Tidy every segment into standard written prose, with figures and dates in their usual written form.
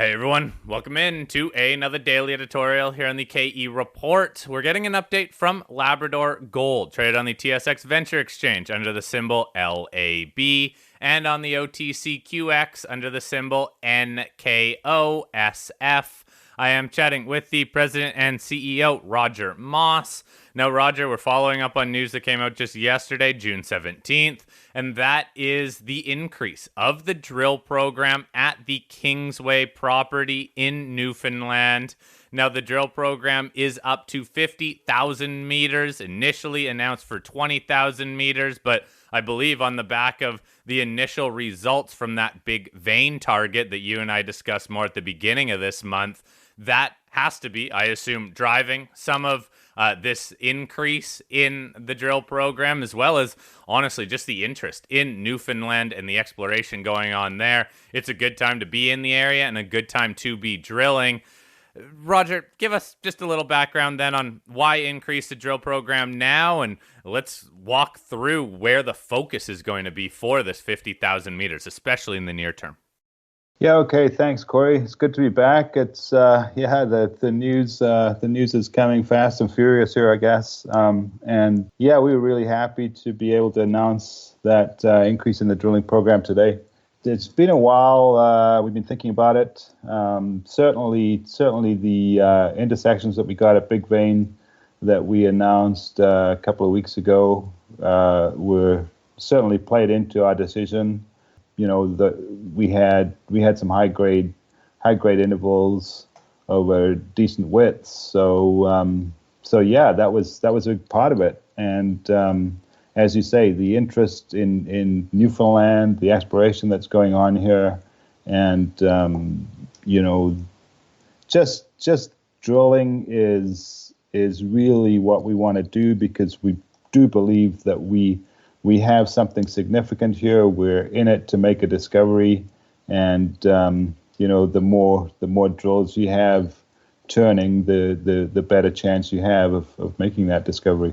Hey everyone, welcome in to another daily editorial here on the KE Report. We're getting an update from LabGold, traded on the TSX Venture Exchange under the symbol LAB and on the OTCQX under the symbol NKOSF. I am chatting with the president and CEO, Roger Moss. Now, Roger, we're following up on news that came out just yesterday, June 17th, and that is the increase of the drill program at the Kingsway property in Newfoundland. Now, the drill program is up to 50,000 meters, initially announced for 20,000 meters, but I believe on the back of the initial results from that big vein target that you and I discussed more at the beginning of this month, that has to be, I assume, driving some of this increase in the drill program, as well as, honestly, just the interest in Newfoundland and the exploration going on there. It's a good time to be in the area and a good time to be drilling. Roger, give us just a little background then on why increase the drill program now, and let's walk through where the focus is going to be for this 50,000 meters, especially in the near term. Yeah, okay, thanks, Cory. It's good to be back. It's the news is coming fast and furious here, I guess. And yeah, we were really happy to be able to announce that increase in the drilling program today. It's been a while. We've been thinking about it. Certainly the intersections that we got at Big Vein that we announced a couple of weeks ago were certainly played into our decision. You know, we had some high grade intervals over decent widths. So yeah, that was a part of it. And as you say, the interest in Newfoundland, the exploration that's going on here, and just drilling is really what we want to do, because we do believe that we have something significant here. We're in it to make a discovery, and the more drills you have turning, the better chance you have of making that discovery.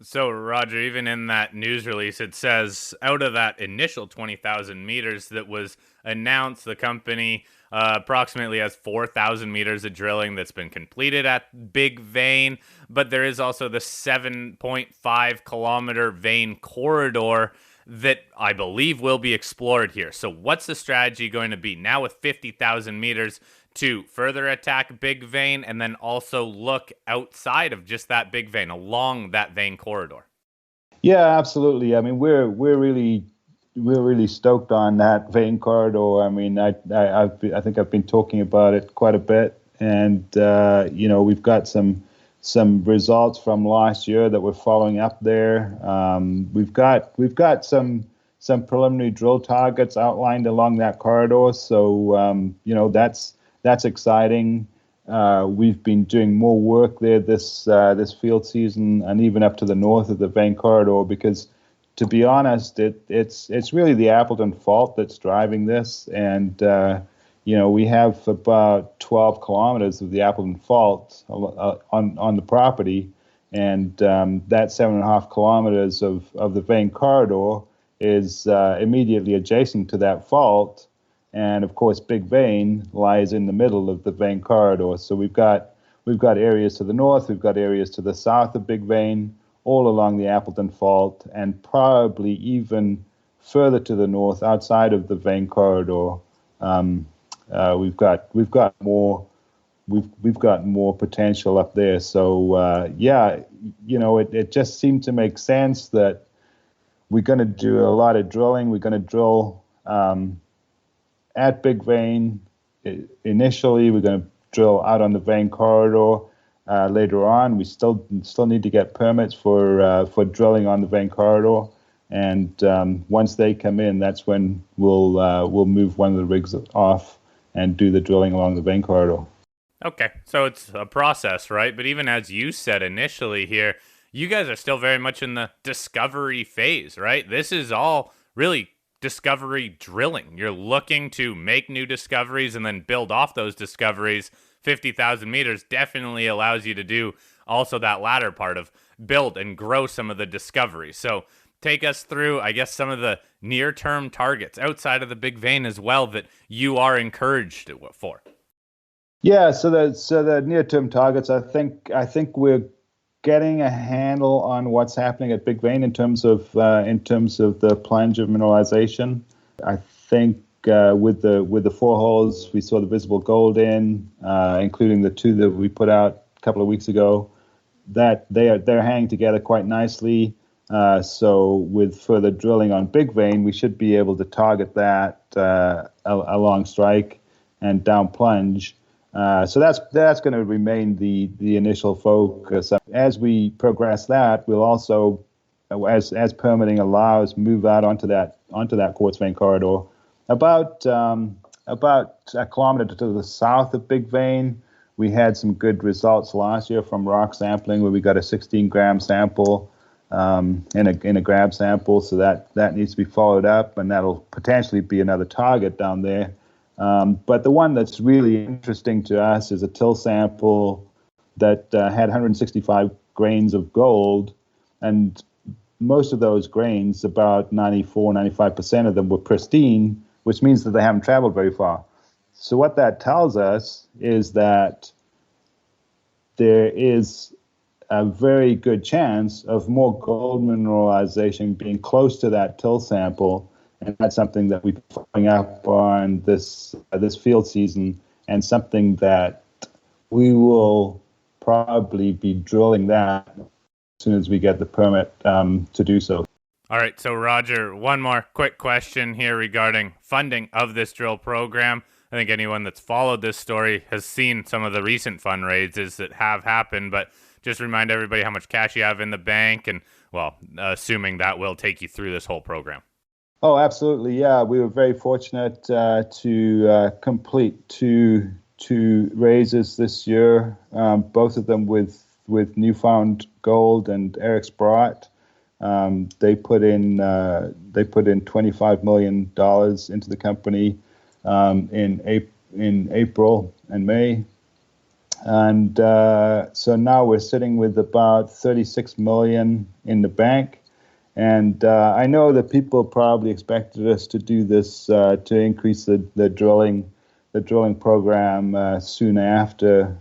So, Roger, even in that news release, it says out of that initial 20,000 meters that was announced, the company approximately has 4,000 meters of drilling that's been completed at Big Vein, but there is also the 7.5 kilometer vein corridor that I believe will be explored here. So what's the strategy going to be now with 50,000 meters to further attack Big Vein and then also look outside of just that Big Vein, along that vein corridor? Yeah, absolutely. I mean, we're really stoked on that vein corridor. I mean, I think I've been talking about it quite a bit, and we've got some results from last year that we're following up there. We've got some preliminary drill targets outlined along that corridor, so that's exciting. We've been doing more work there this field season, and even up to the north of the vein corridor, because, to be honest, it's really the Appleton Fault that's driving this, and we have about 12 kilometers of the Appleton Fault on the property, and that 7.5 kilometers of the vein corridor is immediately adjacent to that fault. And of course, Big Vein lies in the middle of the vein corridor. So we've got areas to the north, we've got areas to the south of Big Vein, all along the Appleton Fault, and probably even further to the north, outside of the vein corridor. We've got more potential up there. So it just seemed to make sense that we're going to do a lot of drilling. We're going to drill at Big Vein initially. We're going to drill out on the vein corridor later on. We still need to get permits for drilling on the vein corridor, and once they come in, that's when we'll move one of the rigs off and do the drilling along the vein corridor. Okay, so it's a process, right? But even as you said initially here, you guys are still very much in the discovery phase, right? This is all really discovery drilling. You're looking to make new discoveries and then build off those discoveries. 50,000 meters definitely allows you to do also that latter part of build and grow some of the discoveries. So take us through, I guess, some of the near-term targets outside of the big vein as well that you are encouraged for. Yeah, so the near-term targets, I think we're getting a handle on what's happening at Big Vein in terms of the plunge of mineralization. I think with the 4 holes we saw the visible gold in, including the 2 that we put out a couple of weeks ago, that they're hanging together quite nicely. So with further drilling on Big Vein, we should be able to target that along strike and down plunge. So that's going to remain the initial focus. As we progress that, we'll also, as permitting allows, move out onto that quartz vein corridor. About a kilometer to the south of Big Vein, we had some good results last year from rock sampling where we got a 16-gram sample in a grab sample. So that needs to be followed up, and that'll potentially be another target down there. But the one that's really interesting to us is a till sample that had 165 grains of gold, and most of those grains, about 95% of them were pristine, which means that they haven't traveled very far. So what that tells us is that there is a very good chance of more gold mineralization being close to that till sample. And that's something that we're following up on this field season, and something that we will probably be drilling that as soon as we get the permit to do so. All right, so Roger, one more quick question here regarding funding of this drill program. I think anyone that's followed this story has seen some of the recent fundraisers that have happened, but just remind everybody how much cash you have in the bank and, well, assuming that will take you through this whole program. Oh, absolutely. Yeah, we were very fortunate to complete two raises this year, both of them with Newfound Gold and Eric Sprott. They put in $25 million into the company in April and May, and so now we're sitting with about $36 million in the bank. And I know that people probably expected us to do this to increase the drilling program soon after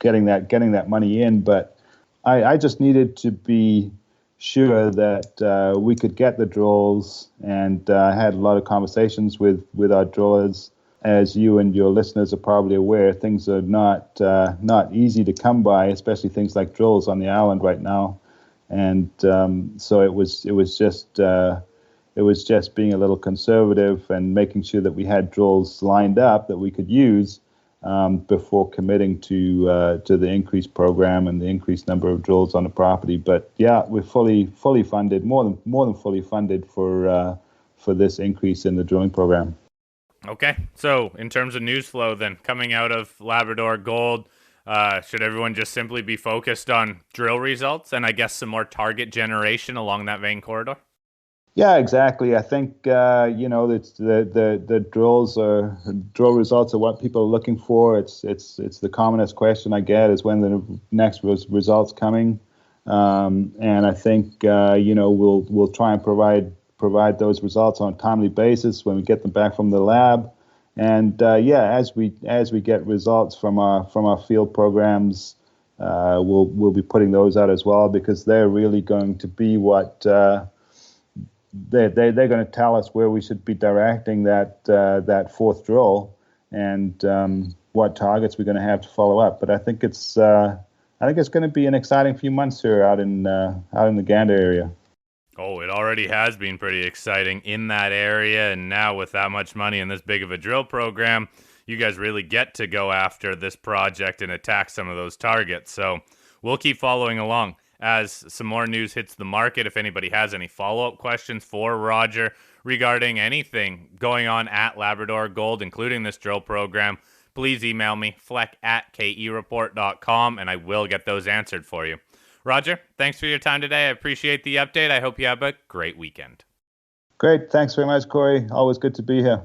getting that money in. But I just needed to be sure that we could get the drills, and I had a lot of conversations with our drillers. As you and your listeners are probably aware, things are not easy to come by, especially things like drills on the island right now. And so it was just being a little conservative and making sure that we had drills lined up that we could use before committing to the increased program and the increased number of drills on the property. But yeah, we're fully funded, more than fully funded for this increase in the drilling program. Okay, so in terms of news flow, then coming out of Labrador Gold. Should everyone just simply be focused on drill results and I guess some more target generation along that vein corridor? Yeah, exactly. I think the drill results are what people are looking for. It's the commonest question I get is when the next results coming, and I think we'll try and provide those results on a timely basis when we get them back from the lab. And as we get results from our field programs, we'll be putting those out as well, because they're really going to be what they're going to tell us where we should be directing that fourth drill, and what targets we're going to have to follow up. But I think it's going to be an exciting few months here out in the Gander area. Oh, it already has been pretty exciting in that area, and now with that much money and this big of a drill program, you guys really get to go after this project and attack some of those targets. So we'll keep following along as some more news hits the market. If anybody has any follow-up questions for Roger regarding anything going on at Labrador Gold, including this drill program, please email me, fleck@kereport.com, and I will get those answered for you. Roger, thanks for your time today. I appreciate the update. I hope you have a great weekend. Great. Thanks very much, Cory. Always good to be here.